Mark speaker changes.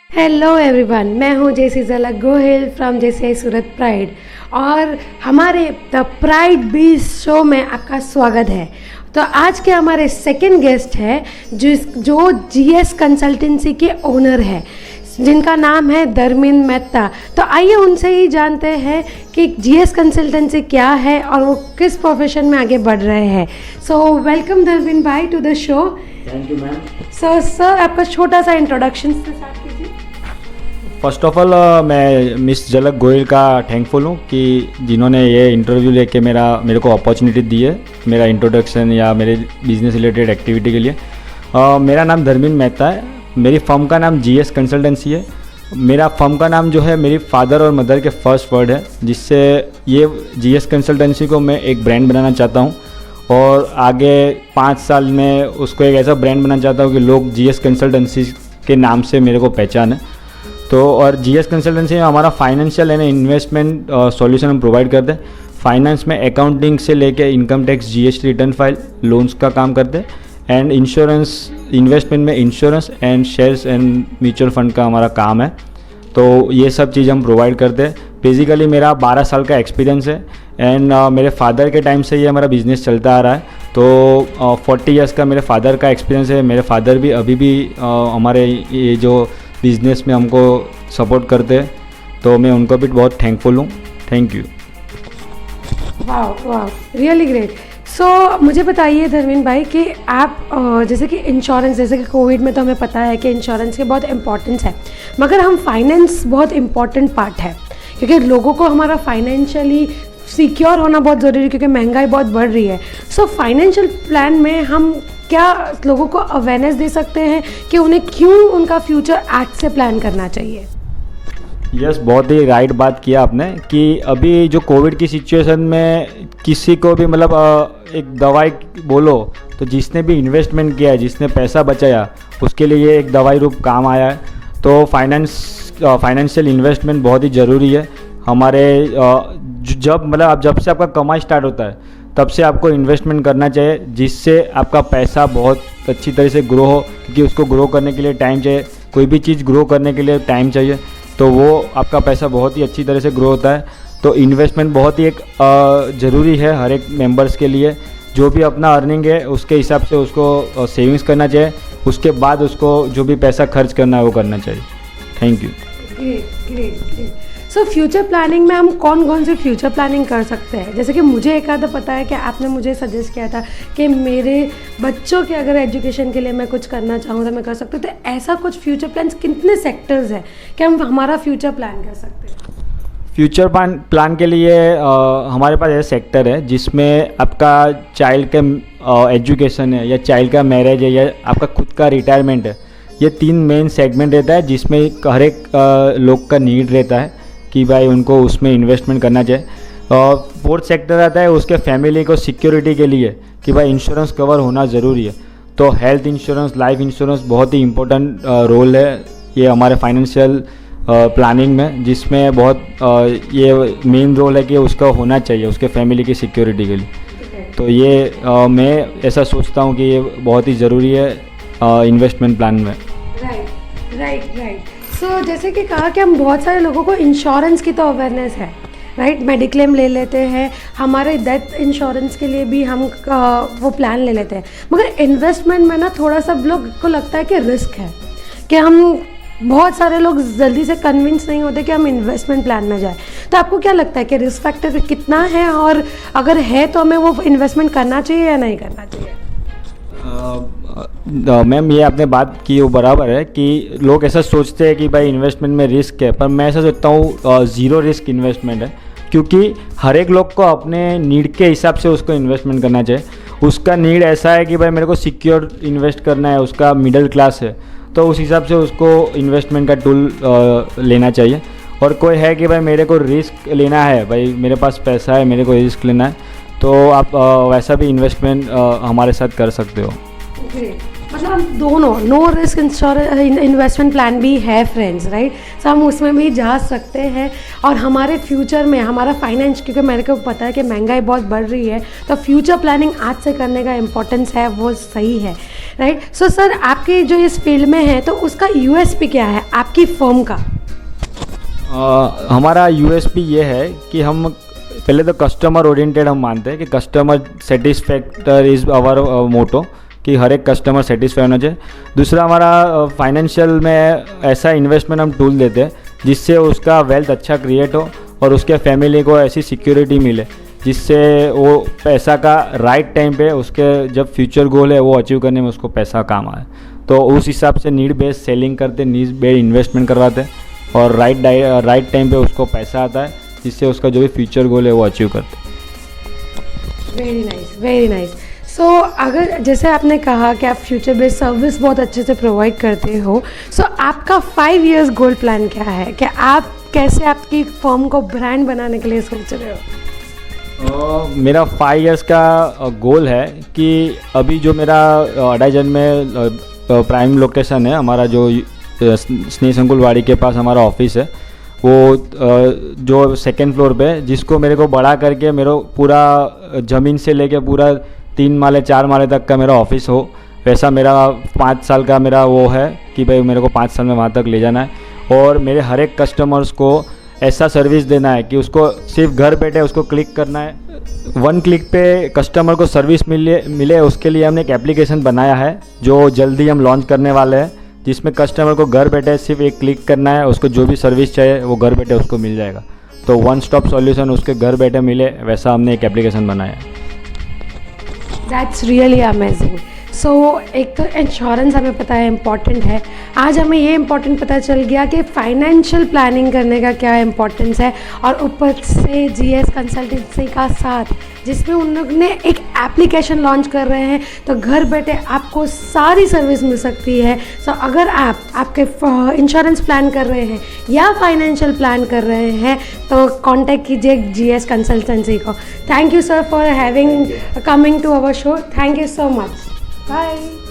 Speaker 1: Hello everyone, मैं हूँ JC Jhalak Gohil from JC Surat pride और हमारे द प्राइड बीज शो में आपका स्वागत है। तो आज के हमारे सेकंड गेस्ट है जो जीएस कंसल्टेंसी के ओनर है, जिनका नाम है धर्मिन मेहता। तो आइए उनसे ही जानते हैं कि जीएस कंसल्टेंसी क्या है और वो किस प्रोफेशन में आगे बढ़ रहे हैं। सो welcome Dharmin bhai to the show.
Speaker 2: Thank you ma'am.
Speaker 1: Sir आपका छोटा सा इंट्रोडक्शन से स्टार्ट कीजिए।
Speaker 2: फर्स्ट ऑफ ऑल मैं मिस झलक गोहिल का थैंकफुल हूँ कि जिन्होंने ये इंटरव्यू लेके मेरे को अपॉर्चुनिटी दी है मेरा इंट्रोडक्शन या मेरे बिजनेस रिलेटेड एक्टिविटी के लिए। मेरा नाम धर्मिन मेहता है। मेरी फर्म का नाम जीएस कंसल्टेंसी है। मेरा फर्म का नाम जो है मेरी फादर और मदर के फर्स्ट वर्ड है, जिससे ये जीएस कंसल्टेंसी को मैं एक ब्रांड बनाना चाहता हूँ और आगे 5 साल में उसको एक ऐसा ब्रांड बनाना चाहता हूँ कि लोग जीएस कंसल्टेंसी के नाम से मेरे को पहचाने। तो और जीएस कंसल्टेंसी में हमारा फाइनेंशियल एंड इन्वेस्टमेंट सॉल्यूशन हम प्रोवाइड करते हैं। फाइनेंस में अकाउंटिंग से लेके income tax, GST return file, loans का काम करते हैं एंड इंश्योरेंस, इन्वेस्टमेंट में insurance and shares and mutual fund का हमारा काम है। तो ये सब चीज़ हम प्रोवाइड करते हैं। बेसिकली मेरा 12 साल का एक्सपीरियंस है एंड मेरे फादर के टाइम से ये हमारा बिज़नेस चलता आ रहा है। तो 40 इयर्स का मेरे फादर का एक्सपीरियंस है। मेरे फादर भी अभी भी हमारे ये जो बिज़नेस में हमको सपोर्ट करते हैं, तो मैं उनको भी बहुत थैंकफुल हूँ। Thank you.
Speaker 1: वाह, रियली ग्रेट। सो मुझे बताइए धर्मिन भाई कि आप जैसे कि इंश्योरेंस, जैसे कि कोविड में तो हमें पता है कि इंश्योरेंस की बहुत इंपॉर्टेंस है, मगर हम फाइनेंस बहुत इम्पॉर्टेंट पार्ट है क्योंकि लोगों को हमारा फाइनेंशियली सिक्योर होना बहुत ज़रूरी है क्योंकि महंगाई बहुत बढ़ रही है। सो फाइनेंशियल प्लान में हम क्या लोगों को अवेयरनेस दे सकते हैं कि उन्हें क्यों उनका फ्यूचर आज से प्लान करना चाहिए?
Speaker 2: यस, बहुत ही राइट बात किया आपने कि अभी जो कोविड की सिचुएशन में किसी को भी मतलब एक दवाई बोलो तो जिसने भी इन्वेस्टमेंट किया है, जिसने पैसा बचाया, उसके लिए ये एक दवाई रूप काम आया है। तो फाइनेंशियल इन्वेस्टमेंट बहुत ही ज़रूरी है हमारे जब से आपका कमाई स्टार्ट होता है तब से आपको इन्वेस्टमेंट करना चाहिए, जिससे आपका पैसा बहुत अच्छी तरह से ग्रो हो, क्योंकि उसको ग्रो करने के लिए टाइम चाहिए। कोई भी चीज़ ग्रो करने के लिए टाइम चाहिए, तो वो आपका पैसा बहुत ही अच्छी तरह से ग्रो होता है। तो इन्वेस्टमेंट बहुत ही एक ज़रूरी है हर एक मेंबर्स के लिए। जो भी अपना अर्निंग है उसके हिसाब से उसको सेविंग्स करना चाहिए, उसके बाद उसको जो भी पैसा खर्च करना है वो करना चाहिए। Thank you.
Speaker 1: Great. So future planning में हम कौन से फ्यूचर प्लानिंग कर सकते हैं? जैसे कि मुझे एक आधा पता है कि आपने मुझे सजेस्ट किया था कि मेरे बच्चों के अगर एजुकेशन के लिए मैं कुछ करना चाहूँ तो मैं कर सकती हूँ। तो ऐसा कुछ फ्यूचर प्लान्स कितने सेक्टर्स हैं कि हम हमारा फ्यूचर प्लान कर सकते हैं?
Speaker 2: फ्यूचर प्लान के लिए हमारे पास ऐसा सेक्टर है जिसमें आपका चाइल्ड का एजुकेशन है या चाइल्ड का मैरिज है या आपका खुद का रिटायरमेंट है। ये 3 मेन सेगमेंट रहता है जिसमें हर एक लोग का नीड रहता है कि भाई उनको उसमें इन्वेस्टमेंट करना चाहिए। 4th सेक्टर आता है उसके फैमिली को सिक्योरिटी के लिए कि भाई इंश्योरेंस कवर होना ज़रूरी है। तो हेल्थ इंश्योरेंस, लाइफ इंश्योरेंस बहुत ही इम्पोर्टेंट रोल है ये हमारे फाइनेंशियल प्लानिंग में, जिसमें बहुत ये मेन रोल है कि उसका होना चाहिए उसके फैमिली की सिक्योरिटी के लिए। तो ये मैं ऐसा सोचता हूँ कि ये बहुत ही ज़रूरी है इन्वेस्टमेंट प्लान में।
Speaker 1: राइट। सो जैसे कि कहा कि हम बहुत सारे लोगों को इंश्योरेंस की तो अवेयरनेस है, राइट। मेडिक्लेम ले लेते हैं, हमारे डेथ इंश्योरेंस के लिए भी हम वो प्लान ले लेते हैं, मगर इन्वेस्टमेंट में ना थोड़ा सा लोग को लगता है कि रिस्क है, कि हम बहुत सारे लोग जल्दी से कन्विंस नहीं होते कि हम इन्वेस्टमेंट प्लान में जाए। तो आपको क्या लगता है कि रिस्क फैक्टर कितना है, और अगर है तो हमें वो इन्वेस्टमेंट करना चाहिए या नहीं करना चाहिए?
Speaker 2: मैम, ये आपने बात की वो बराबर है कि लोग ऐसा सोचते हैं कि भाई इन्वेस्टमेंट में रिस्क है, पर मैं ऐसा सोचता हूँ ज़ीरो रिस्क इन्वेस्टमेंट है, क्योंकि हर एक लोग को अपने नीड के हिसाब से उसको इन्वेस्टमेंट करना चाहिए। उसका नीड ऐसा है कि भाई मेरे को सिक्योर इन्वेस्ट करना है, उसका मिडिल क्लास है, तो उस हिसाब से उसको इन्वेस्टमेंट का टूल लेना चाहिए। और कोई है कि भाई मेरे को रिस्क लेना है, भाई मेरे पास पैसा है, मेरे को रिस्क लेना है, तो आप वैसा भी इन्वेस्टमेंट हमारे साथ कर सकते हो।
Speaker 1: मतलब हम दोनों नो रिस्क इन्वेस्टमेंट प्लान भी है फ्रेंड्स, राइट। सो हम उसमें भी जा सकते हैं और हमारे फ्यूचर में हमारा फाइनेंस, क्योंकि मेरे को पता है कि महंगाई बहुत बढ़ रही है, तो फ्यूचर प्लानिंग आज से करने का इम्पोर्टेंस है, वो सही है। राइट। सो सर आपके जो इस फील्ड में है तो उसका यूएसपी क्या है आपकी फर्म का?
Speaker 2: हमारा यूएसपी ये है कि हम पहले तो कस्टमर ओरिएंटेड हम मानते हैं कि कस्टमर सेटिस्फैक्टर इज़ आवर मोटो, कि हर एक कस्टमर सेटिस्फाई होना चाहिए। दूसरा हमारा फाइनेंशियल में ऐसा इन्वेस्टमेंट हम टूल देते हैं जिससे उसका वेल्थ अच्छा क्रिएट हो और उसके फैमिली को ऐसी सिक्योरिटी मिले जिससे वो पैसा का राइट टाइम पे उसके जब फ्यूचर गोल है वो अचीव करने में उसको पैसा काम आए। तो उस हिसाब से नीड बेस्ड सेलिंग करते, नीड बेस्ड इन्वेस्टमेंट करवाते हैं और राइट टाइम पे उसको पैसा आता है जिससे उसका जो भी फ्यूचर गोल है वो अचीव करते हैं।
Speaker 1: Very nice, very nice. So अगर जैसे आपने कहा कि आप फ्यूचर बेस्ड सर्विस बहुत अच्छे से प्रोवाइड करते हो, सो आपका 5 years गोल प्लान क्या है? कि आप कैसे आपकी फर्म को ब्रांड बनाने के लिए सोच रहे हो?
Speaker 2: मेरा 5 years का गोल है कि अभी जो मेरा अडाईजन में प्राइम लोकेशन है, हमारा जो स्नेह संकुलवाड़ी के पास हमारा ऑफिस है, वो जो 2nd फ्लोर पे, जिसको मेरे को बड़ा करके मेरे पूरा ज़मीन से लेके पूरा 3 माले 4 माले तक का मेरा ऑफिस हो, वैसा मेरा 5 साल का मेरा वो है कि भाई मेरे को 5 साल में वहाँ तक ले जाना है। और मेरे हर एक कस्टमर्स को ऐसा सर्विस देना है कि उसको सिर्फ घर बैठे उसको क्लिक करना है, 1 क्लिक पे कस्टमर को सर्विस मिले। उसके लिए हमने एक एप्लीकेशन बनाया है जो जल्दी हम लॉन्च करने वाले हैं, जिसमें कस्टमर को घर बैठे सिर्फ 1 क्लिक करना है, उसको जो भी सर्विस चाहिए वो घर बैठे उसको मिल जाएगा। तो 1 स्टॉप सॉल्यूशन उसके घर बैठे मिले, वैसा हमने एक एप्लीकेशन बनाया है।
Speaker 1: That's really amazing. सो एक तो इंश्योरेंस हमें पता है इम्पॉर्टेंट है, आज हमें ये इम्पॉर्टेंट पता चल गया कि फाइनेंशियल प्लानिंग करने का क्या इम्पोर्टेंस है, और ऊपर से जीएस कंसल्टेंसी का साथ जिसमें उन लोग ने एक एप्लीकेशन लॉन्च कर रहे हैं, तो घर बैठे आपको सारी सर्विस मिल सकती है। सो अगर आप आपके इंश्योरेंस प्लान कर रहे हैं या फाइनेंशियल प्लान कर रहे हैं तो कांटेक्ट कीजिए जीएस कंसल्टेंसी को। Thank you sir for having coming to our show. Thank you so much. Bye.